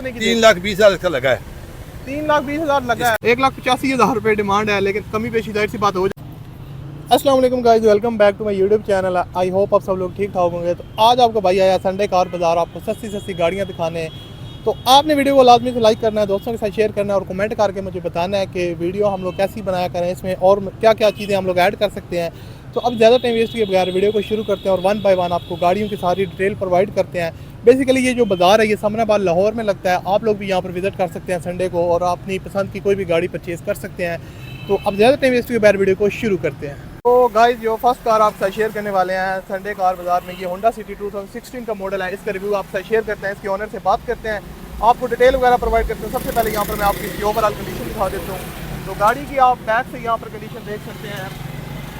3,20,000 इसका लगा है। 3,20,000 लगा है। 1,85,000 रुपये डिमांड है, लेकिन कमी पेशी जाहिर सी बात हो जाए। अस्सलाम वालेकुम guys, welcome back to my YouTube channel. I hope आप सब लोग ठीक ठाक होंगे। तो आज आपका भाई आया संडे कार बाज़ार आपको सस्ती सस्ती गाड़ियाँ दिखाने हैं। तो आपने वीडियो को लाजमी से लाइक करना है, दोस्तों के साथ शेयर करना है और कमेंट करके मुझे बताना है कि वीडियो हम लोग कैसी बनाया करें, इसमें और क्या क्या चीज़ें हम लोग ऐड कर सकते हैं। तो अब ज़्यादा टाइम वेस्ट किए बगैर वीडियो को शुरू करते हैं और वन बाय वन आपको गाड़ियों की सारी डिटेल प्रोवाइड करते हैं। बेसिकली ये जो बाज़ार है ये समराबाद लाहौर में लगता है। आप लोग भी यहाँ पर विज़िट कर सकते हैं संडे को और अपनी पसंद की कोई भी गाड़ी परचेज़ कर सकते हैं। तो अब ज़्यादा टाइम वेस्ट किए बगैर वीडियो को शुरू करते हैं। तो गाइस, जो फर्स्ट कार आपके साथ शेयर करने वाले हैं संडे कार बाज़ार में, ये होंडा सिटी 2016 का मॉडल है। इसका रिव्यू आपके साथ शेयर करते हैं, इसके ऑनर से बात करते हैं, आपको डिटेल वगैरह प्रोवाइड करते हैं। सबसे पहले यहाँ पर मैं आपकी इसकी ओवरऑल कंडीशन दिखा देता हूँ। तो गाड़ी की आप बैक से यहाँ पर कंडीशन देख सकते हैं,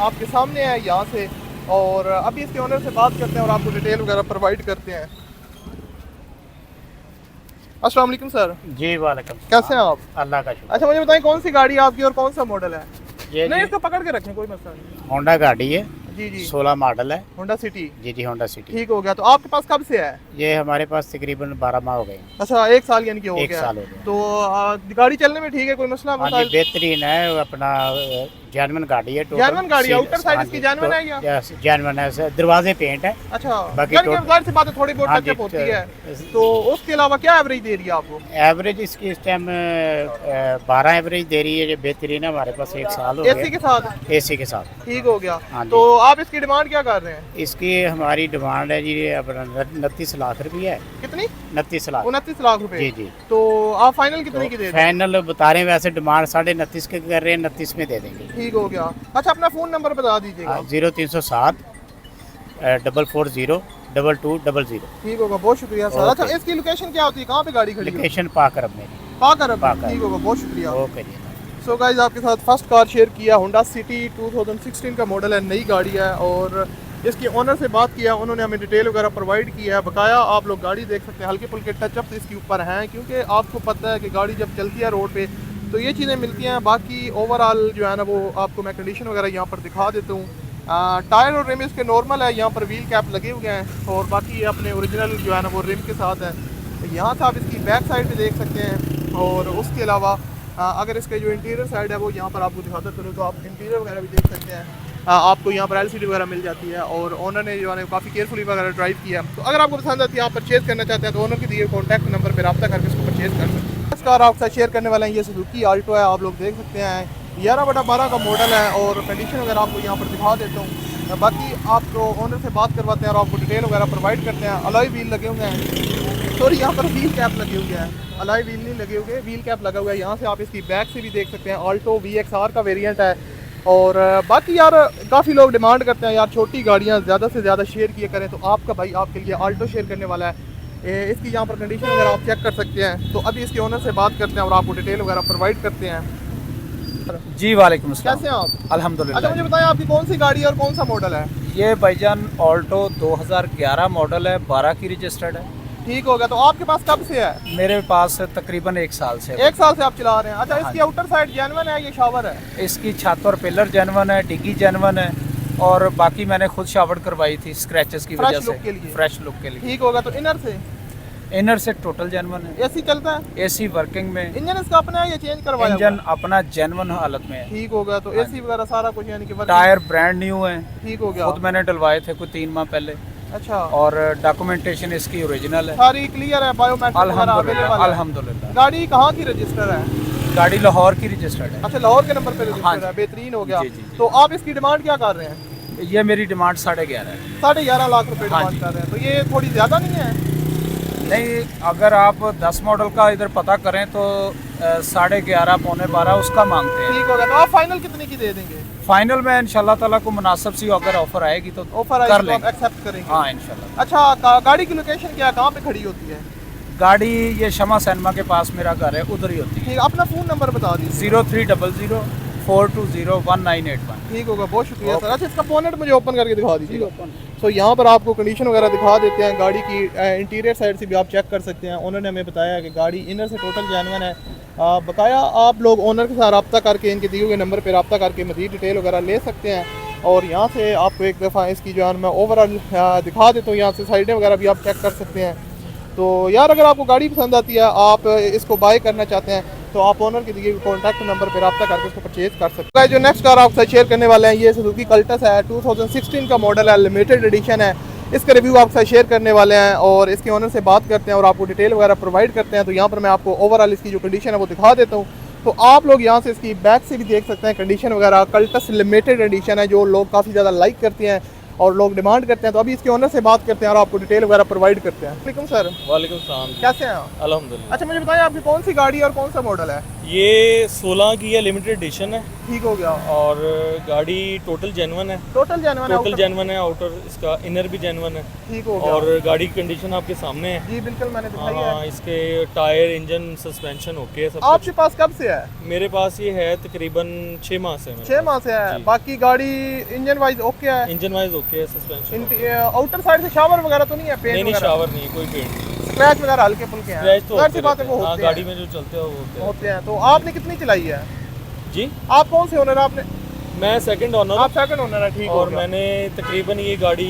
आपके सामने है यहाँ से। और अभी इसके ऑनर से बात करते हैं और आपको डिटेल वगैरह प्रोवाइड करते हैं। अस्सलाम वालेकुम सर। जी वालेकुम। कैसे हैं आप? अल्लाह का शुक्र। अच्छा, मुझे बताएं कौन सी गाड़ी है आपकी और कौन सा मॉडल है? ये नहीं, इसको पकड़ के रखें, कोई मसला नहीं। होंडा गाड़ी है, जी जी, 16 मॉडल है। Honda City. जी होंडा सिटी। ठीक हो गया। तो आपके पास कब से है? ये हमारे पास तकरीबन 12 माह हो गए। अच्छा, 1 साल यानी कि हो एक गया। साल हो गया। तो गाड़ी चलने में ठीक है, कोई मसला? हाँ जी, बेहतरीन है। अपना जानवन गाड़ी है। जानवन गाड़ी, आउटर साइड इसकी जानवन है या? जानवन है, दरवाजे पेंट है। अच्छा, बाकी जाहिर सी बात है थोड़ी बहुत टचअप होती है। तो उसके अलावा क्या एवरेज दे रही है आपको? एवरेज इसकी इस टाइम 12 एवरेज दे रही है, जो बेहतरीन है। हमारे पास 1 साल हो गया। एसी के साथ? एसी के साथ। ठीक हो गया। हाँ जी। तो आप इसकी डिमांड क्या कर रहे हैं? इसकी हमारी डिमांड है जी अपना 29 लाख रुपये है। कितनी? 29 लाख। 29 लाख रुपए। जी जी। तो आप फाइनल कितने की दे रहे हैं? फाइनल बता रहे हैं, वैसे डिमांड 29.5 के कर रहे हैं, 29 में दे देंगे। ठीक हो गया। अच्छा, अपना फ़ोन नंबर बता दीजिएगा। 0307 440 2200। ठीक होगा, बहुत शुक्रिया सर। अच्छा, इसकी लोकेशन क्या होती है, कहाँ पे गाड़ी खड़ी है? लोकेशन पाकरब में। पाकरब। ठीक होगा, बहुत शुक्रिया। ओके जी। सो गाइस, आपके साथ फर्स्ट कार शेयर किया, होंडा सिटी 2016 का मॉडल है, नई गाड़ी है। और इसके ओनर से बात किया, उन्होंने हमें डिटेल वगैरह प्रोवाइड किया है। बकाया आप लोग गाड़ी देख सकते हैं, हल्के फुल्के टचअप इसके ऊपर हैं, क्योंकि आपको पता है कि गाड़ी जब चलती है रोड पे तो ये चीज़ें मिलती हैं। बाकी ओवरऑल जो है ना वो आपको मैं कंडीशन वगैरह यहाँ पर दिखा देता हूँ। टायर और रिम इसके नॉर्मल है, यहाँ पर व्हील कैप लगे हुए हैं और बाकी अपने ओरिजिनल जो है ना वो रिम के साथ है। यहाँ से आप इसकी बैक साइड भी देख सकते हैं। और उसके अलावा अगर इसके जो इंटीरियर साइड है वो यहाँ पर आपको दिखाता चलूँ तो आप इंटीरियर वगैरह भी देख सकते हैं। आपको यहाँ पर LCD वगैरह मिल जाती है और ओनर ने जो है काफ़ी केयरफुली वगैरह ड्राइव किया। तो अगर आपको पसंद आती है, आप परचेज़ करना चाहते हैं, तो ओनर के दिए कॉन्टैक्ट नंबर पर रब्ता करके इसको परचेज़ कर सकते हैं। इस कार आपके साथ शेयर करने वाले हैं, ये सुजुकी आल्टो है। आप लोग देख सकते हैं 11/12 का मॉडल है और कंडीशन वगैरह आपको यहाँ पर दिखा देता हूँ। बाकी आपको ओनर से बात करवाते हैं और आपको डिटेल वगैरह प्रोवाइड करते हैं। अलॉय व्हील लगे हुए हैं, सॉरी यहाँ पर व्हील कैप लगे हुए हैं, अलॉय व्हील नहीं लगे हुए, व्हील कैप लगा हुआ है। यहाँ से आप इसकी बैक से भी देख सकते हैं। आल्टो VXR का वेरिएंट है। और बाकी यार काफ़ी लोग डिमांड करते हैं यार छोटी गाड़ियाँ ज़्यादा से ज़्यादा शेयर किया करें, तो आपका भाई आपके लिए आल्टो शेयर करने वाला है। इसकी यहाँ पर कंडीशन वगैरह आप चेक कर सकते हैं। तो अभी इसके ओनर से बात करते हैं और आपको डिटेल वगैरह प्रोवाइड करते हैं। जी वालेकुम अस्सलाम। कैसे हैं आप? अल्हम्दुलिल्लाह। अच्छा, मुझे बताएं आपकी कौन सी गाड़ी है और कौन सा मॉडल है? ये भाईजान ऑल्टो 2011 मॉडल है, 12 की रजिस्टर्ड है। ठीक हो गया। तो आपके पास कब से है? मेरे पास तकरीबन 1 साल से है। 1 साल से आप चला रहे हैं? अच्छा, हाँ इसकी जी। आउटर साइड जेन्युइन है, ये शावर है? इसकी छत और पिलर जेन्युइन है, डिग्गी जेन्युइन है और बाकी मैंने खुद शावर करवाई थी स्क्रैचेस की फ्रेश वजह लुक के से, लिए। फ्रेश लुक के लिए। ठीक होगा। तो इनर से? इनर से टोटल जेन्युइन है। एसी चलता है? एसी वर्किंग में। इंजन इसका अपना है या चेंज करवाया? इंजन अपना जेन्युइन हालत में है। ठीक होगा। तो एसी वगैरह सारा कुछ यानी कि working? टायर ब्रांड न्यू है। ठीक हो गया। खुद मैंने डलवाए थे कोई 3 माह पहले। अच्छा, और डॉक्यूमेंटेशन इसकी ओरिजिनल है। सारी क्लियर है, बायोमेट्रिक अल्हम्दुलिल्लाह अल्हम्दुलिल्लाह। गाड़ी कहाँ की रजिस्टर है? गाड़ी लाहौर की रजिस्टर्ड है। अच्छा, लाहौर के नंबर पे हाँ रजिस्टर जी। है, बेहतरीन हो गया। जी, जी, जी। तो आप इसकी डिमांड क्या कर रहे हैं? ये मेरी डिमांड 11.5 है। 11.5 लाख रुपए हाँ डिमांड जी। कर रहे हैं। तो ये थोड़ी ज़्यादा नहीं है? नहीं, अगर आप 10 मॉडल का इधर पता करें तो 11.5 पौने 12 उसका मांगते हैं। ठीक होगा। तो आप फाइनल कितने की दे देंगे? फाइनल में इंशाल्लाह ताला को मुनासिब सी अगर ऑफर आएगी तो ऑफर कर आएगी तो आप लेंगे। एक्सेप्ट करेंगे? हाँ इंशाल्लाह। अच्छा, गाड़ी की लोकेशन क्या है, कहाँ पे खड़ी होती है? गाड़ी ये शमा सिनेमा के पास मेरा घर है, उधर ही होती है। ठीक, अपना फ़ोन नंबर बता दीजिए। 0300 420 1981। ठीक होगा, बहुत शुक्रिया सर। अच्छा, इसका बोनेट मुझे ओपन करके दिखा दीजिएगा। सो यहाँ पर आपको कंडीशन वगैरह दिखा देते हैं। गाड़ी की इंटीरियर साइड से भी आप चेक कर सकते हैं। उन्होंने हमें बताया कि गाड़ी इनर से टोटल जेन्युइन है। बकाया आप लोग ओनर के साथ रब्ता करके इनके दिए हुए नंबर पर रब्ता करके मज़ीद डिटेल वगैरह ले सकते हैं। और यहाँ से आपको एक दफ़ा इसकी जो है मैं ओवरऑल दिखा देता हूँ। यहाँ से साइडें वगैरह भी आप चेक कर सकते हैं। तो यार अगर आपको गाड़ी पसंद आती है, आप इसको बाय करना चाहते हैं, तो आप ओनर के दिए कॉन्टैक्ट नंबर पर रब्ता करके इसको परचेज कर सकते हैं। जो नेक्स्ट कार आपसे शेयर करने वाले हैं, ये सुजुकी कल्टस है, 2016 का मॉडल है, लिमिटेड एडिशन है। इसका रिव्यू आपसे शेयर करने वाले हैं और इसके ओनर से बात करते हैं और आपको डिटेल वगैरह प्रोवाइड करते हैं। तो यहाँ पर मैं आपको ओवरऑल इसकी जो कंडीशन है वो दिखा देता हूँ। तो आप लोग यहाँ से इसकी बैक से भी देख सकते हैं कंडीशन वगैरह। कल्टस लिमिटेड एडिशन है जो लोग काफ़ी ज़्यादा लाइक करते हैं और लोग डिमांड करते हैं। तो अभी इसके ओनर से बात करते हैं और आपको डिटेल वगैरह प्रोवाइड करते हैं। वालेकुम सर। वालेकुम सलाम। कैसे हैं आप? अल्हम्दुलिल्लाह। अच्छा मुझे बताएं आपकी कौन सी गाड़ी है और कौन सा मॉडल है? ये 16 की है, लिमिटेड एडिशन है ठीक हो गया। और गाड़ी टोटल जेन्युइन है। टोटल जेन्युइन है, आउटर इसका इनर भी जेन्युइन है। ठीक हो गया। और गाड़ी की कंडीशन आपके सामने है। जी बिल्कुल मैंने दिखाई हाँ, है। इसके टायर, इंजन, सस्पेंशन ओके है सब आपके पास कब से है? कुछ। मेरे पास ये है तकरीबन 6 माह से। 6 माह से है। जी। बाकी गाड़ी इंजन वाइज ओके है? इंजन वाइज ओके है, सस्पेंशन आउटर साइड से शावर वगैरह तो नहीं है? पेंट नहीं, शावर नहीं है, कोई पेंट नहीं। स्क्रैच वगैरह हल्के फुल्के हैं? स्क्रैच तो जाहिर सी होते बात है रहते वो हैं। हाँ, होते गाड़ी हैं। में जो चलते हैं वो होते हैं। तो आपने कितनी चलाई है? जी, आप कौन से ओनर? आपने मैं सेकंड ओनर आप सेकंड ओनर है। ठीक हो और गया। मैंने तकरीबन ये गाड़ी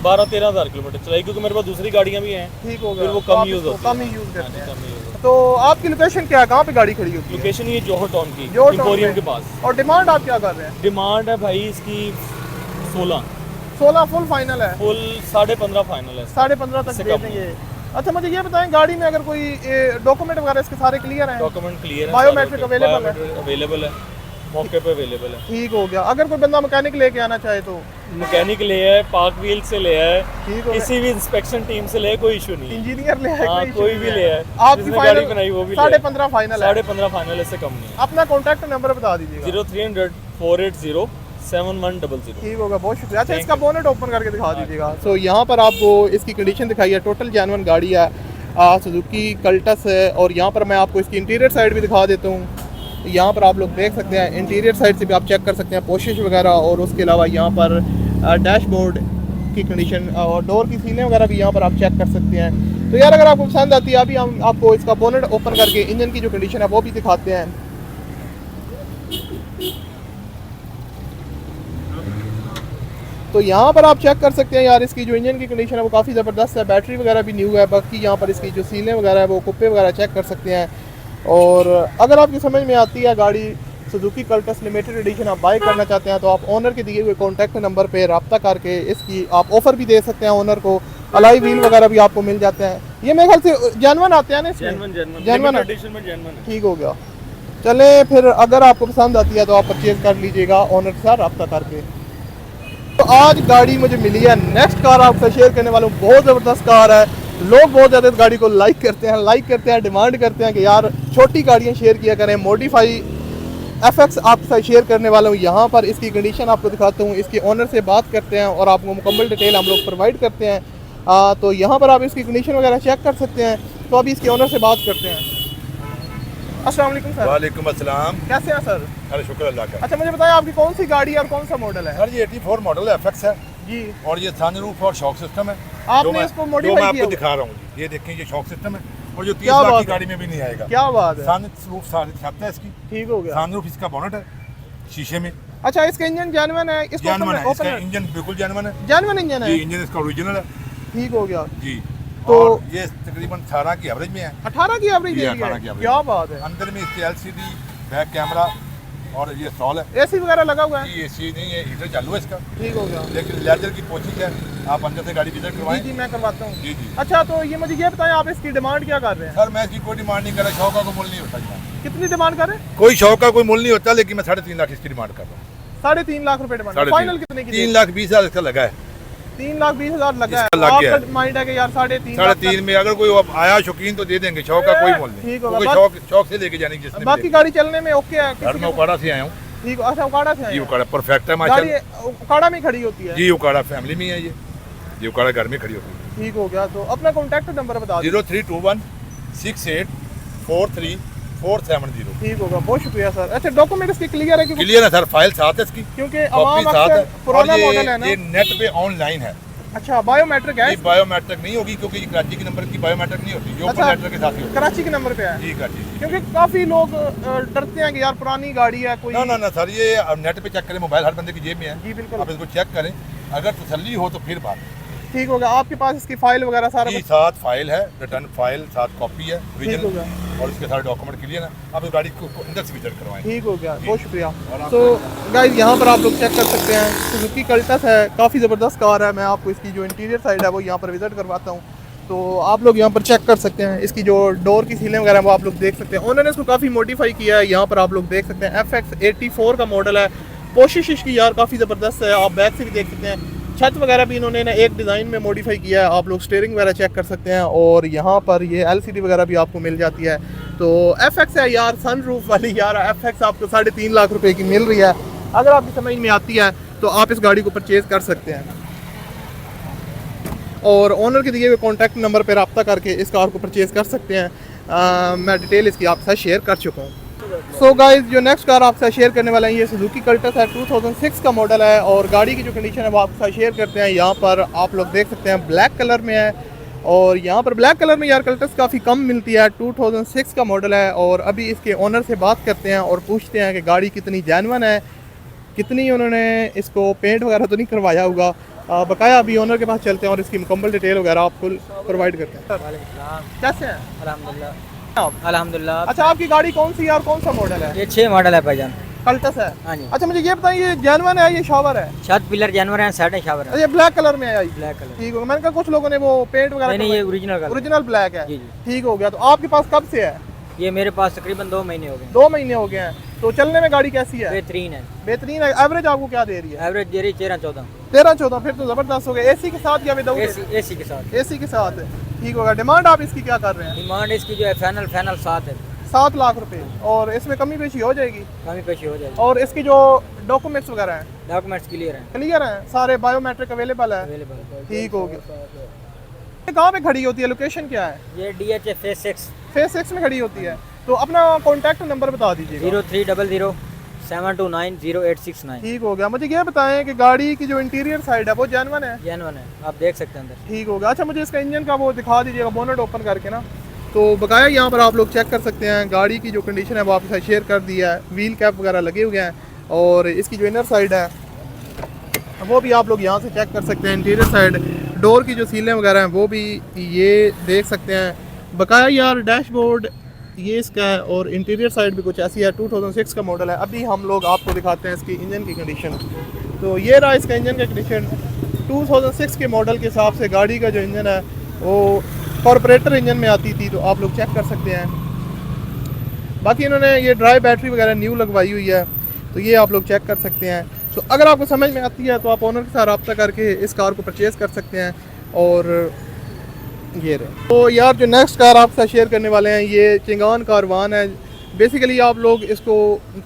12-13 हज़ार किलोमीटर चलाई, क्योंकि मेरे पास दूसरी गाड़ियाँ भी हैं। ठीक हो फिर गया। वो तो कम आप यूज़ इसको होती कम है। ही यूज करते हाँ जी, हैं। कम ही यूज़ होती तो आपकी लोकेशन क्या है? कहाँ पे गाड़ी खड़ी होती है। है? लोकेशन ये जोहर टाउन की, जोहर टाउन एम्पोरियम पे। के पास। और डिमांड आप क्या कर रहे हैं? डिमांड है भाई इसकी 16 फुल फाइनल है? फुल 15.5 फाइनल है। 15.5 तक इससे दे कम देंगे। अच्छा मुझे ये बताएं, गाड़ी में अगर कोई डॉक्यूमेंट वगैरह इसके सारे क्लियर हैं? डॉक्यूमेंट क्लियर है, बायोमेट्रिक अवेलेबल है? अवेलेबल है, मौके पे अवेलेबल है। ठीक हो गया। अगर कोई बंदा मैकेनिक लेके आना चाहे तो? मैकेनिक ले आए, पार्क व्हील से ले आए, ठीक हो गया। किसी भी इंस्पेक्शन टीम से ले आए, कोई इशू नहीं है। इंजीनियर ले आए, हाँ, कोई भी ले आए। आपकी जिसने फाइनल गाड़ी बनाई वो भी ले आए। 15.5 फाइनल है? 15.5 फाइनल, इससे कम नहीं है। अपना कॉन्टैक्ट नंबर बता दीजिएगा। 0300 480 7100। ठीक होगा, बहुत शुक्रिया। अच्छा इसका बोनेट ओपन करके दिखा दीजिएगा। तो यहाँ पर आपको इसकी कंडीशन दिखाई है, टोटल जेन्युइन गाड़ी है, सुजुकी कल्टस है। और यहाँ पर मैं आपको इसकी इंटीरियर साइड भी दिखा देता हूँ। यहाँ पर आप लोग देख सकते हैं, इंटीरियर साइड से भी आप चेक कर सकते हैं पोशिश वगैरह। और उसके अलावा यहाँ पर डैशबोर्ड की कंडीशन और डोर की सीलें वगैरह भी यहाँ पर आप चेक कर सकते हैं। तो यार अगर आपको पसंद आती है, अभी हम आपको इसका बोनेट ओपन करके इंजन की जो कंडीशन है वो भी दिखाते हैं। तो यहाँ पर आप चेक कर सकते हैं यार, इसकी जो इंजन की कंडीशन है वो काफ़ी ज़बरदस्त है। बैटरी वगैरह भी न्यू है। बाकी यहाँ पर इसकी जो सीलें वगैरह है वो कुप्पे वगैरह चेक कर सकते हैं। और अगर आपकी समझ में आती है गाड़ी सुजुकी कल्टस लिमिटेड एडिशन आप बाय करना चाहते हैं, तो आप ओनर के दिए हुए कॉन्टैक्ट नंबर पे रब्ता करके इसकी आप ऑफ़र भी दे सकते हैं ओनर को। अलाई व्हील वगैरह भी आपको मिल जाते हैं। ये मेरे ख्याल से जेन्युइन आते हैं ना इसमें? जेन्युइन एडिशन में जेन्युइन है। ठीक हो गया। चले फिर, अगर आपको पसंद आती है तो आप परचेज कर लीजिएगा ओनर के साथ रब्ता करके। तो आज गाड़ी मुझे मिली है, नेक्स्ट कार आपसे शेयर करने वाला हूँ। बहुत ज़बरदस्त कार है। लोग बहुत ज़्यादा इस गाड़ी को लाइक करते हैं, डिमांड करते हैं कि यार छोटी गाड़ियाँ शेयर किया करें। मॉडिफाई FX आपसे शेयर करने वाला हूँ। यहाँ पर इसकी कंडीशन आपको दिखाता हूँ, इसके ओनर से बात करते हैं और आपको मुकम्मल डिटेल हम लोग प्रोवाइड करते हैं। तो यहाँ पर आप इसकी कंडीशन वगैरह चेक कर सकते हैं। तो अभी इसके ओनर से बात करते हैं। अस्सलाम वालेकुम सर। वालेकुम अस्सलाम। कैसे हैं सर? अरे शुक्र अल्लाह का। अच्छा मुझे बताएं आपकी कौन सी गाड़ी है और कौन सा मॉडल है? सर ये 84 मॉडल है, FX है जी। और ये सनरूफ और शॉक सिस्टम है। आपने जो मैं- इसको जो modify मैं किया आपको हुआ? दिखा रहा हूँ जी। ये देखें, ये शॉक सिस्टम है और जो 30 क्या लाख बात की है? गाड़ी में भी नहीं आएगा। क्या बात है? सनरूफ छत है इसकी, ठीक हो गया। सनरूफ इसका बोनट है शीशे में। अच्छा इसका इंजन जेन्युइन है? इसको जेन्युइन है, ओपन इसका इंजन बिल्कुल जेन्युइन है जेन्युइन इंजन है? जी। इंजन इसका ओरिजिनल है ठीक हो गया। जी। तो- और ये तकरीबन 18 की एवरेज में है। 18 की एवरेज ये दे रही 18 की है? average। क्या बात है? अंदर में इसके LCD बैक कैमरा और ये सॉल है। एसी वगैरह लगा हुआ है? जी AC नहीं है, हीटर चालू है इसका, ठीक हो गया। लेकिन लेदर की कोशिश है। आप अंदर से गाड़ी विजिट जी करवाएं। जी मैं करवाता हूँ। जी जी। अच्छा तो ये मुझे ये बताएं, आप इसकी डिमांड क्या कर रहे हैं? सर मैं इसकी कोई डिमांड नहीं कर रहा, शौक का कोई मूल्य नहीं होता जी। कितनी डिमांड कर रहे हैं? कोई शौक का कोई मूल्य नहीं होता, लेकिन मैं 3.5 लाख इसकी डिमांड कर रहा हूँ। 3.5 लाख रुपए डिमांड। फाइनल कितने की? 3,20,000 इसका लगा है। 3,20,000 लगा है। इसका लग गया आपका माइंड है कि यार 3.5 3.5 में अगर कोई आया शौकीन तो दे देंगे। शौक का कोई मूल्य नहीं, ठीक होगा। क्योंकि शौक से लेके जाने की जिसने बाकी गाड़ी चलने में ओके है? घर में उकाड़ा से आया हूँ ठीक। अच्छा उकाड़ा से आए जी। हैं? उकाड़ा परफेक्ट है गाड़ी माशाल्लाह उकाड़ा में खड़ी होती है? जी। उकाड़ा फैमिली में है ये उकाड़ा घर में खड़ी होती है। ठीक हो गया। तो अपना कॉन्टैक्ट नंबर बता दीजिए। 0321 68 43 470। ठीक होगा, बहुत शुक्रिया सर। अच्छा डॉक्यूमेंट इसके क्लियर है? क्योंकि क्लियर है सर, फाइल साथ है इसकी, क्योंकि कॉपी अवाम साथ है। अक्सर पुराना और मॉडल है ना। ये नेट पे ऑनलाइन है। अच्छा बायोमेट्रिक है? ये बायोमेट्रिक नहीं होगी, क्योंकि ये कराची के नंबर की बायोमेट्रिक नहीं होती, जो अच्छा, नेटवर्क के साथ ही होती कराची के नंबर पे है? है। जी कराची। क्योंकि काफी लोग डरते हैं कि यार पुरानी गाड़ी है कोई। ना सर, ये अब नेट पे चेक करें, मोबाइल हर बंदे की जेब में है। जी बिल्कुल। आप इसको चेक करें, अगर तसल्ली हो तो फिर बात। ठीक हो गया। आपके पास इसकी फाइल वगैरह सारा जी साथ फाइल है, रिटर्न फाइल साथ कॉपी है ठीक हो गया। ओरिजिनल और इसके सारे डॉक्यूमेंट क्लियर है। आप इस गाड़ी को अंदर से विजिट करवाएं। ठीक हो गया, बहुत शुक्रिया। तो गाइस यहाँ पर आप लोग चेक कर सकते हैं, सुजुकी कल्टस है, काफ़ी ज़बरदस्त कार है। मैं आपको इसकी जो इंटीरियर साइड है वो यहाँ पर विजिट करवाता हूँ। तो आप लोग यहाँ पर चेक कर सकते हैं, इसकी जो डोर की सीलें वगैरह वो आप लोग देख सकते हैं। उन्होंने इसको काफ़ी मॉडिफाई किया है, यहाँ पर आप लोग देख सकते हैं। FX84 का मॉडल है, कोशिश इसकी यार काफ़ी ज़बरदस्त है, आप बैक से भी देख सकते हैं। छत वगैरह भी इन्होंने ना एक डिज़ाइन में मॉडिफाई किया है, आप लोग स्टीयरिंग वगैरह चेक कर सकते हैं। और यहाँ पर ये LCD वगैरह भी आपको मिल जाती है। तो FX है यार, सनरूफ वाली यार FX आपको 3.5 लाख रुपए की मिल रही है। अगर आपकी समझ में आती है तो आप इस गाड़ी को परचेज़ कर सकते हैं और ओनर के दिए हुए कॉन्टैक्ट नंबर पर रब्ता करके इस कार को परचेज़ कर सकते हैं। मैं डिटेल इसकी आपके साथ शेयर कर चुका हूँ। सो गाइस, जो नेक्स्ट कार आपके साथ शेयर करने वाला है ये सुजुकी कल्टस है, 2006 का मॉडल है। और गाड़ी की जो कंडीशन है वो आपके साथ शेयर करते हैं। यहाँ पर आप लोग देख सकते हैं ब्लैक कलर में है, और यहाँ पर ब्लैक कलर में यार कल्टस काफ़ी कम मिलती है। 2006 का मॉडल है। और अभी इसके ओनर से बात करते हैं और पूछते हैं कि गाड़ी कितनी जेन्युइन है, कितनी उन्होंने इसको पेंट वगैरह तो नहीं करवाया होगा। बकाया अभी ओनर के पास चलते हैं और इसकी मुकम्मल डिटेल वगैरह आपको प्रोवाइड करते हैं। कैसे हैं? अल्हम्दुलिल्लाह। अच्छा, आपकी गाड़ी कौन सी है और कौन सा मॉडल है? ये 6 मॉडल है भाईजान। कल्टस है। हाँ जी। अच्छा, मुझे ये बताइए, ये जेन्युइन है ये शावर है? छत पिलर जानवर हैं, साइड शावर है। ये ब्लैक कलर में है ये? Black colour. ठीक हो गया। मैंने कहा कुछ लोगों ने वो पेंट वगैरह नहीं, ये ओरिजिनल कलर। ओरिजिनल ब्लैक है। जी जी। ठीक हो गया। तो आपके पास कब से है? ये मेरे पास तकरीबन 2 महीने हो गए। 2 महीने हो गए हैं। तो चलने में गाड़ी कैसी है? बेहतरीन है। बेहतरीन है। एवरेज आपको क्या दे रही है? एवरेज दे रही 13-14। 13-14, फिर तो जबरदस्त हो गया। एसी के साथ या विदाउट? एसी के साथ। एसी के साथ। ठीक होगा। डिमांड आप इसकी क्या कर रहे हैं? डिमांड इसकी जो है फाइनल 7 है। 7 लाख रुपए। और इसमें कमी पेशी हो जाएगी? कमी पेशी हो जाएगी। और इसकी जो डॉक्यूमेंट्स वगैरह हैं? डॉक्यूमेंट्स क्लियर हैं। क्लियर हैं सारे, बायोमेट्रिक अवेलेबल है? अवेलेबल। ठीक हो गया। ये कहाँ पे खड़ी होती है, लोकेशन क्या है? ये DH फेज 6 फेज 6 में खड़ी होती है। तो अपना कॉन्टैक्ट नंबर बता दीजिए। 0300 729 0869। ठीक हो गया। मुझे ये बताएं कि गाड़ी की जो इंटीरियर साइड है वो जेन्युइन है? जेन्युइन है, आप देख सकते हैं अंदर। ठीक हो गया। अच्छा, मुझे इसका इंजन का वो दिखा दीजिएगा, बोनट ओपन करके ना। तो बकाया यहाँ पर आप लोग चेक कर सकते हैं, गाड़ी की जो कंडीशन है वो आपके साथ शेयर कर दिया है। व्हील कैप वगैरह लगे हुए हैं और इसकी जो इनर साइड है वो भी आप लोग यहाँ से चेक कर सकते हैं। इंटीरियर साइड डोर की जो सीलें वगैरह हैं वो भी ये देख सकते हैं। बकाया यार डैशबोर्ड ये इसका है और इंटीरियर साइड भी कुछ ऐसी है। 2006 का मॉडल है। अभी हम लोग आपको दिखाते हैं इसकी इंजन की कंडीशन। तो ये रहा इसका इंजन का कंडीशन। 2006 के मॉडल के हिसाब से गाड़ी का जो इंजन है वो कॉर्पोरेटर इंजन में आती थी, तो आप लोग चेक कर सकते हैं। बाकी इन्होंने ये ड्राई बैटरी वगैरह न्यू लगवाई हुई है, तो ये आप लोग चेक कर सकते हैं। तो अगर आपको समझ में आती है तो आप ओनर के साथ रब्ता करके इस कार को परचेज़ कर सकते हैं। और ये रहे। तो यार जो नेक्स्ट कार आपके साथ शेयर करने वाले हैं ये चिंगान कारवान है। बेसिकली आप लोग इसको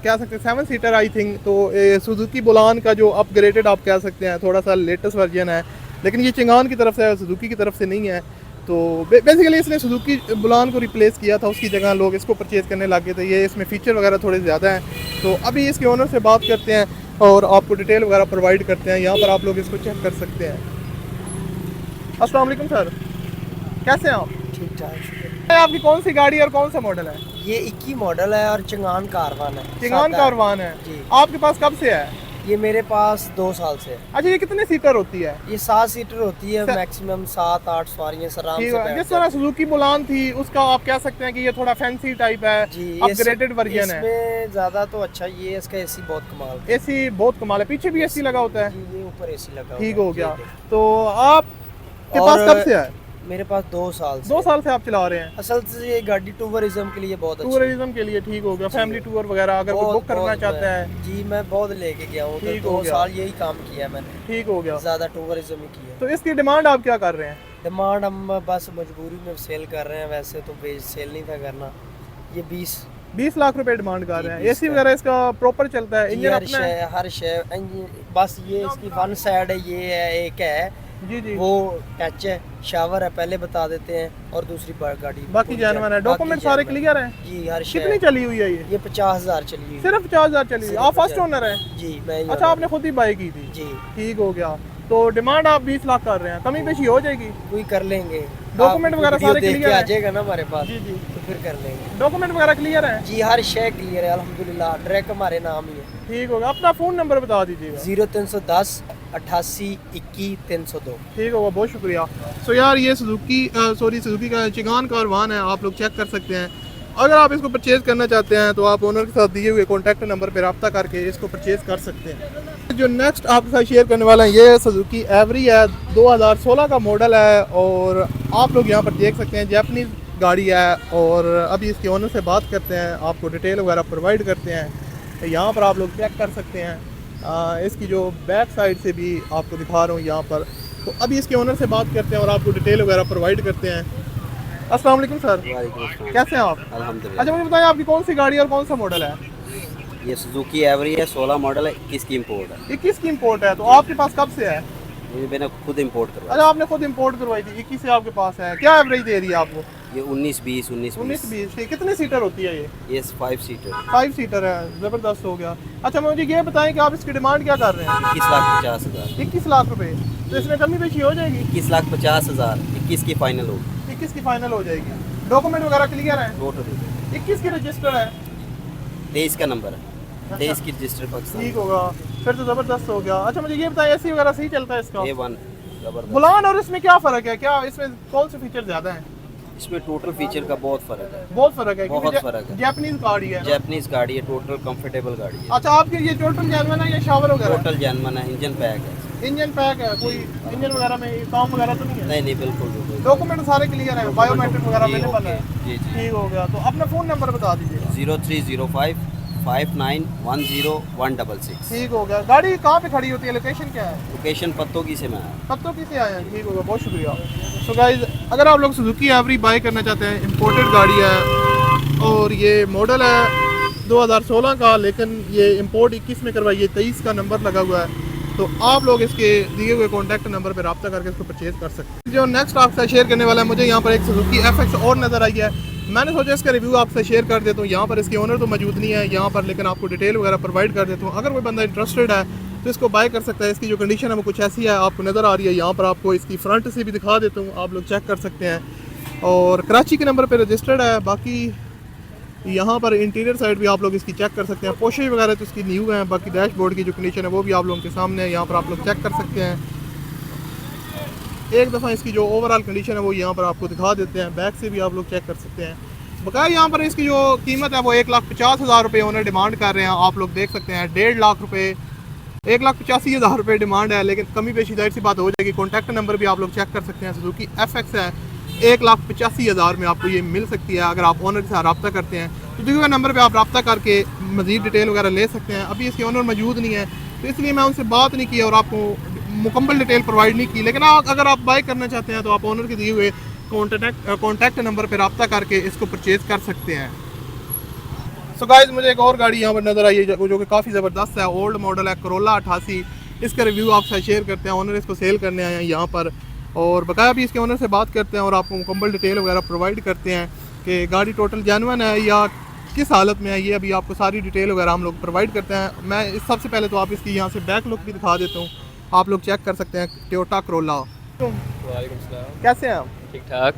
कह सकते हैं 7 सीटर आई थिंक। तो सुजुकी बुलान का जो अपग्रेडेड आप कह सकते हैं, थोड़ा सा लेटेस्ट वर्जन है, लेकिन ये चिंगान की तरफ से है, सुजुकी की तरफ से नहीं है। तो बेसिकली इसने सुजुकी बुलान को रिप्लेस किया था, उसकी जगह लोग इसको परचेज़ करने लगे थे। ये इसमें फ़ीचर वगैरह थोड़े ज़्यादा हैं। तो अभी इसके ओनर से बात करते हैं और आपको डिटेल वगैरह प्रोवाइड करते हैं। यहाँ पर आप लोग इसको चेक कर सकते हैं। अस्सलाम वालेकुम सर, कैसे हैं आप? ठीक ठाक। आपकी कौन सी गाड़ी और कौन सा मॉडल है? ये 21 मॉडल है और चिंगान कारवान है। चिंगान कारवान है जी। आपके पास कब से है? ये मेरे पास 2 साल से है। अच्छा, ये कितने सीटर होती है? ये 7 सीटर होती है, मैक्सिमम 7-8 सवारियां आराम ठीक से है। बैठ जिस तरह सुजुकी बुलान थी उसका आप कह सकते हैं कि ये थोड़ा फैंसी टाइप है, जी। अपग्रेडेड वर्जन है। इसमें ज्यादा तो अच्छा ये है, इसका एसी बहुत कमाल का है। एसी बहुत कमाल है, पीछे भी एसी लगा होता है। जी, ये ऊपर एसी लगा हुआ ठीक है। हो गया। जी, तो आप के पास और कब से है? मेरे पास 2 साल से। 2 साल से आप चला रहे हैं? असल से ये गाड़ी टूरिज्म के लिए बहुत अच्छी है। टूरिज्म के लिए ठीक हो गया। फैमिली टूर वगैरह अगर कोई बुक करना चाहता है? जी, मैं बहुत लेके गया हूँ। ठीक तो हो 2 गया। साल यही काम किया है मैंने, ठीक हो गया। ज्यादा टूरिज्म ही किया। तो इसकी डिमांड आप क्या कर रहे हैं? डिमांड हम बस मजबूरी में सेल कर रहे हैं, वैसे तो सेल नहीं था करना। ये 20 लाख रुपए डिमांड कर रहे हैं। 20 एसी वगैरह इसका प्रॉपर चलता है? इंजन हर अपना है? शे हर शे बस ये इसकी वन साइड है, ये है एक है जी जी। वो टच है, शावर है, पहले बता देते हैं, और दूसरी गाड़ी बाकी जानवर है। डॉक्यूमेंट सारे क्लियर हैं? जी, हर शे। कितनी चली हुई है ये? ये 50,000 चली हुई है। सिर्फ 50,000 चली हुई। आप फर्स्ट ओनर हैं? जी, मैं ही अच्छा, हूँ। आपने खुद ही बाई की थी? जी। ठीक हो गया। तो डिमांड आप 20 लाख कर रहे हैं, कमी पेशी हो जाएगी? कोई कर लेंगे। डॉक्यूमेंट आप वगैरह वीडियो सारे देख क्लियर के आ हैं? जाएगा ना हमारे पास, जी जी। तो फिर कर लेंगे। डॉक्यूमेंट वगैरह क्लियर हैं? जी, हर शे क्लियर है अल्हम्दुलिल्लाह। ट्रैक हमारे नाम ही है। ठीक होगा। अपना फ़ोन नंबर बता दीजिएगा। 0310 8821 ठीक होगा, बहुत शुक्रिया। सो यार ये सुजुकी का चिगान कारवान है, आप लोग चेक कर सकते हैं। अगर आप इसको परचेज़ करना चाहते हैं तो आप ओनर के साथ दिए हुए कॉन्टैक्ट नंबर पर रब्ता करके इसको परचेज़ कर सकते हैं। जो नेक्स्ट आपके साथ शेयर करने वाला है ये सुजुकी एवरी है, 2016 का मॉडल है और आप लोग यहाँ पर देख सकते हैं जैपनीज़ गाड़ी है। और अभी इसके ओनर से बात करते हैं, आपको डिटेल वगैरह प्रोवाइड करते हैं। यहाँ पर आप लोग चेक कर सकते हैं, इसकी जो बैक साइड से भी आपको दिखा रहा हूँ यहाँ पर। तो अभी इसके ओनर से बात करते हैं और आपको डिटेल वगैरह प्रोवाइड करते हैं। अस्सलाम वालेकुम सर, कैसे हैं आप? अल्हम्दुलिल्लाह। अच्छा मुझे बताएं आपकी कौन सी गाड़ी है और कौन सा मॉडल है? ये सुजुकी एवरी है, 16 मॉडल है, 21 की इम्पोर्ट है। 21 की इम्पोर्ट है। तो आपके पास कब से है? ये मैंने खुद इम्पोर्ट करवाया। अच्छा आपने खुद इम्पोर्ट करवाई थी, 21 से आपके पास है। क्या एवरेज दे रही है आपको? ये 19-20 19-20। कितने सीटर होती है ये 5 सीटर 5 सीटर है, ज़बरदस्त हो गया। अच्छा मुझे ये बताएं कि आप इसकी डिमांड क्या कर रहे हैं? 21,50,000। 21 लाख रुपए। तो इसमें कमी पेशी हो जाएगी? 21,50,000, 21 की फाइनल होगी। 21 की फाइनल हो जाएगी। डॉक्यूमेंट वगैरह क्लियर है? टोटल 21 की रजिस्टर है, 23 का नंबर है, 23 की रजिस्टर पाकिस्तान। ठीक होगा, फिर तो ज़बरदस्त हो गया। अच्छा मुझे ये बताएं एसी वगैरह सही चलता है इसका? A1 जबरदस्त। बुलान और इसमें क्या फ़र्क है? क्या इसमें कौन से फीचर ज़्यादा हैं? इसमें टोटल फीचर का बहुत फर्क है। बहुत फ़र्क है, बहुत फ़र्क है। जैपनीज़ गाड़ी है। जैपनीज गाड़ी है, टोटल कंफर्टेबल गाड़ी है। अच्छा आपके ये टोटल जेन्युइन है या शावर वगैरह? टोटल जेन्युइन है, इंजन पैक है। इंजन पैक है, कोई इंजन वगैरह में काम वगैरह तो नहीं है? नहीं बिल्कुल बिल्कुल। डॉक्यूमेंट सारे क्लियर है, बायोमेट्रिक वगैरह जी, अवेलेबल है? जी जी। ठीक हो गया। तो अपना फ़ोन नंबर बता दीजिएगा। 0305 5910 ठीक हो गया। गाड़ी कहाँ पे खड़ी होती है, लोकेशन क्या है? लोकेशन पत्तोगी से मैं आया। पत्तों की से आए हैं, ठीक होगा, बहुत शुक्रिया। सो गाइस अगर आप लोग सुजुकी एवरी बाई करना चाहते हैं, इम्पोर्टेड गाड़ी है और ये मॉडल है 2016 का, लेकिन ये इम्पोर्ट 21 में करवाई है, 23 का नंबर लगा हुआ है। तो आप लोग इसके दिए हुए कॉन्टैक्ट नंबर पर रब्ता करके इसको परचेज़ कर सकते हैं। जो नेक्स्ट आपसे शेयर करने वाला है, मुझे यहाँ पर एक सुजुकी FX और नज़र आई है। मैंने सोचा इसका रिव्यू आपसे शेयर कर देता हूँ। यहाँ पर इसके ओनर तो मौजूद नहीं है यहाँ पर, लेकिन आपको डिटेल वगैरह प्रोवाइड कर देता हूँ। अगर कोई बंदा इंटरेस्टेड है तो इसको बाय कर सकता है। इसकी जो कंडीशन है वो कुछ ऐसी है, आपको नज़र आ रही है। यहाँ पर आपको इसकी फ्रंट से भी दिखा देता हूँ, आप लोग चेक कर सकते हैं। और कराची के नंबर पर रजिस्टर्ड है। बाकी यहाँ पर इंटीरियर साइड भी आप लोग इसकी चेक कर सकते हैं। पोशे वगैरह तो इसकी न्यू है। बाकी डैशबोर्ड की जो कंडीशन है वो भी आप लोगों के सामने है, यहाँ पर आप लोग चेक कर सकते हैं। एक दफ़ा इसकी जो ओवरऑल कंडीशन है वो यहाँ पर आपको दिखा देते हैं। बैक से भी आप लोग चेक कर सकते हैं। बकाया यहाँ पर इसकी जो कीमत है वो 1,50,000 रुपये ओनर डिमांड कर रहे हैं। आप लोग देख सकते हैं 1.5 लाख रुपये, 1,85,000 रुपये डिमांड है, लेकिन कमी पेशी जाहिर सी बात हो जाएगी। कॉन्टैक्ट नंबर भी आप लोग चेक कर सकते हैं। सुजुकी FX है, 1,85,000 में आपको ये मिल सकती है अगर आप ओनर के साथ रब्ता करते हैं। तो दिए हुए नंबर पे आप रब्ता करके मज़ीद डिटेल वगैरह ले सकते हैं। अभी इसके ओनर मौजूद नहीं है तो इसलिए मैं उनसे बात नहीं की और आपको मुकम्मल डिटेल प्रोवाइड नहीं की। लेकिन अगर आप बाय करना चाहते हैं तो आप ओनर के दिए हुए कॉन्टैक्ट नंबर पर रब्ता करके इसको परचेज़ कर सकते हैं। सो गाइस मुझे एक और गाड़ी यहाँ पर नज़र आई है जो कि काफ़ी ज़बरदस्त है, ओल्ड मॉडल है, Corolla 88। इसका रिव्यू आपसे शेयर करते हैं। ओनर इसको सेल करने आए हैं यहाँ पर और बकाया भी इसके ओनर से बात करते हैं और आपको मुकम्मल डिटेल वगैरह प्रोवाइड करते हैं कि गाड़ी टोटल जेन्युइन है या किस हालत में है। ये अभी आपको सारी डिटेल वगैरह हम लोग प्रोवाइड करते हैं। मैं सबसे पहले तो आप इसकी यहाँ से बैक लुक भी दिखा देता हूँ, आप लोग चेक कर सकते हैं। Toyota Corolla। कैसे हैं आप? ठीक ठाक।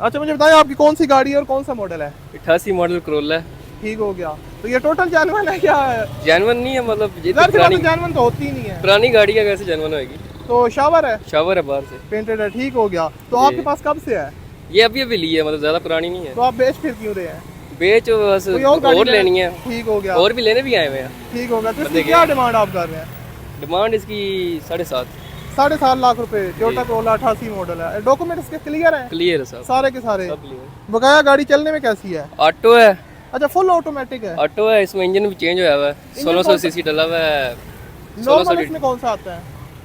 अच्छा मुझे बताएं आपकी कौन सी गाड़ी है और कौन सा मॉडल है? 88 मॉडल Corolla है। ठीक हो गया। तो ये टोटल जेन्युइन है क्या? जेन्युइन नहीं है, मतलब ये तो जेन्युइन तो होती ही नहीं है। पुरानी गाड़ी है, कैसे जेन्युइन होगी? तो शावर है? शावर है, बाहर से पेंटेड है। ठीक हो गया। तो आपके पास कब से है? ये अभी ली है, मतलब ज़्यादा पुरानी नहीं है। तो आप बेच फिर क्यों रहे हैं? बेच बस और लेनी है। ठीक हो गया। और भी लेने भी आए हुए हैं। ठीक हो गया। तो इसकी क्या डिमांड आप कर रहे हैं? डिमांड इसकी 7.5 7.5 लाख रुपए। टोयोटा Corolla 88 मॉडल है। डॉक्यूमेंट इसके क्लियर हैं? क्लियर है सब, सारे के सारे। सब क्लियर। बकाया गाड़ी चलने में कैसी है? ऑटो है। अच्छा फुल ऑटोमेटिक है? ऑटो है, इसमें इंजन भी चेंज हुआ है, 1600 सीसी डला हुआ है। नॉर्मल इसमें कौन सा आता है?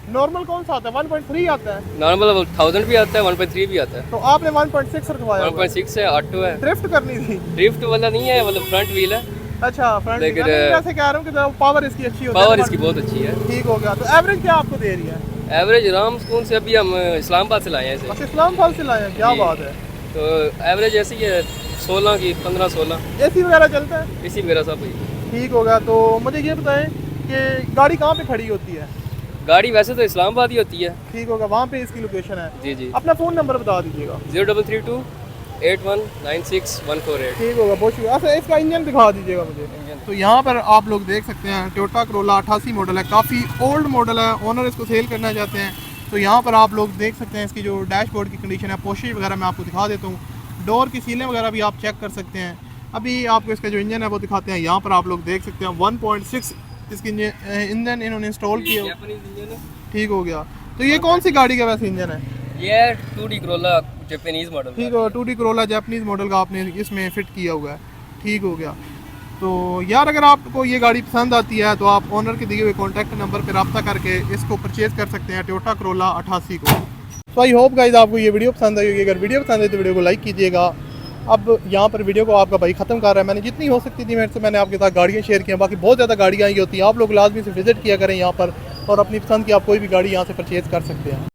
नॉर्मल कौन सा आता है? 1.3 आता है? नॉर्मल 1000 भी आता है, 1.3 भी आता है। तो आपने 1.6 रखवाया? 1.6 है, ऑटो है। ड्रिफ्ट करनी थी? ड्रिफ्ट वाला नहीं है, मतलब फ्रंट व्हील है। अच्छा फ्रंट लेकिन जैसे कह रहा हूँ कि पावर इसकी अच्छी होती है। पावर इसकी बहुत अच्छी है। ठीक हो गया। तो एवरेज क्या आपको दे रही है? एवरेज राम स्कूल से अभी हम इस्लामाबाद से लाए हैं इसे। अच्छा इस्लामाबाद से लाए हैं, क्या बात है। तो एवरेज ऐसी है 16 की, 15-16। एसी वगैरह चलता है? इसी मेरा सब ही। ठीक हो गया। तो मुझे ये बताएं कि गाड़ी कहाँ पे खड़ी होती है? गाड़ी वैसे तो इस्लामाबाद ही होती है। ठीक होगा, वहाँ पे इसकी लोकेशन है। जी जी। अपना फ़ोन नंबर बता दीजिएगा। 0332 81961481। ठीक होगा, बहुत शुक्रिया। अच्छा इसका इंजन दिखा दीजिएगा मुझे। तो यहाँ पर आप लोग देख सकते हैं टोयोटा करोला 88 मॉडल है, काफ़ी ओल्ड मॉडल है, ओनर इसको सेल करना चाहते हैं। तो यहाँ पर आप लोग देख सकते हैं इसकी जो डैशबोर्ड की कंडीशन है, पोशी वगैरह मैं आपको दिखा देता हूँ। डोर की सीलें वगैरह भी आप चेक कर सकते हैं। अभी आपको इसका जो इंजन है वो दिखाते हैं। यहाँ पर आप लोग देख सकते हैं 1.6 इसकी इंजन इन्होंने इंस्टॉल किया। ठीक हो गया। तो ये कौन सी गाड़ी का वैसे इंजन है? ये 2D करोला जापानीज मॉडल। ठीक है, 2D करोला जापानीज़ मॉडल का आपने इसमें फ़िट किया हुआ है। ठीक हो गया। तो यार अगर आपको ये गाड़ी पसंद आती है तो आप ओनर के दिए हुए कॉन्टैक्ट नंबर पर रब्ता करके इसको परचेज़ कर सकते हैं, टोयोटा करोला 88 को। तो आई होप गाइस आपको ये वीडियो पसंद आई होगी। अगर वीडियो पसंद आई तो वीडियो को लाइक कीजिएगा। अब यहाँ पर वीडियो को आपका भाई ख़त्म कर रहा है। मैंने जितनी हो सकती थी मेरे से मैंने आपके साथ गाड़ियाँ शेयर की, बाकी बहुत ज़्यादा गाड़ियाँ आई होती हैं। आप लोग लाजमी से विज़िट किया करें यहाँ पर और अपनी पसंद की आप कोई भी गाड़ी यहाँ से परचेज़ कर सकते हैं।